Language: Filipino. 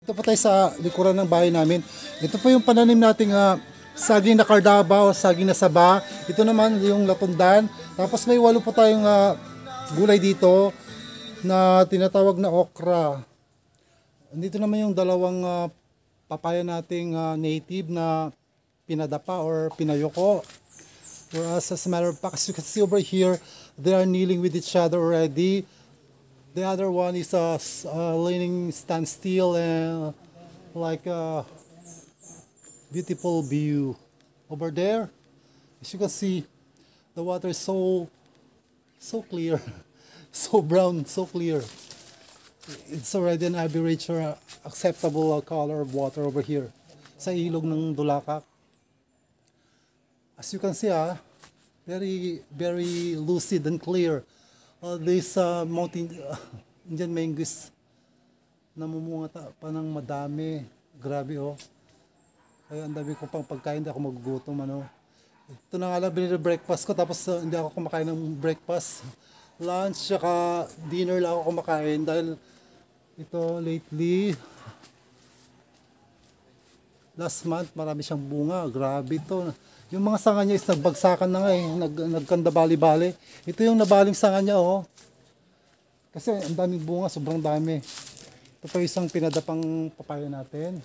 Ito po tayo sa likuran ng bahay namin. Ito po yung pananim nating saging na kardaba o saging na saba. Ito naman yung lapundan. Tapos may 8 po tayong gulay dito na tinatawag na okra. Dito naman yung dalawang papaya nating native na pinadapa or pinayoko. Whereas as a matter of fact, as you can see over here, they are kneeling with each other already. The other one is leaning standstill and like a beautiful view over there. As you can see, the water is so clear, so brown, so clear. It's already an average or acceptable color of water over here sa ilog ng Dulacak. As you can see, very lucid and clear. This mountain Indian mangoes namumunga pa ng madami. Grabe oh. Kaya ang dami ko pang pagkain, hindi ako magugutom ano. Ito na nga lang binili-breakfast ko tapos hindi ako kumakain ng breakfast. Lunch saka dinner lang ako kumakain dahil ito lately last month marami siyang bunga. Grabe ito. Yung mga sanga niya is nagbagsakan na nga eh. Nagkanda bali-bali. Ito yung nabaling sanga niya oh. Kasi ang daming bunga, sobrang dami. Ito pa isang pinadapang papaya natin.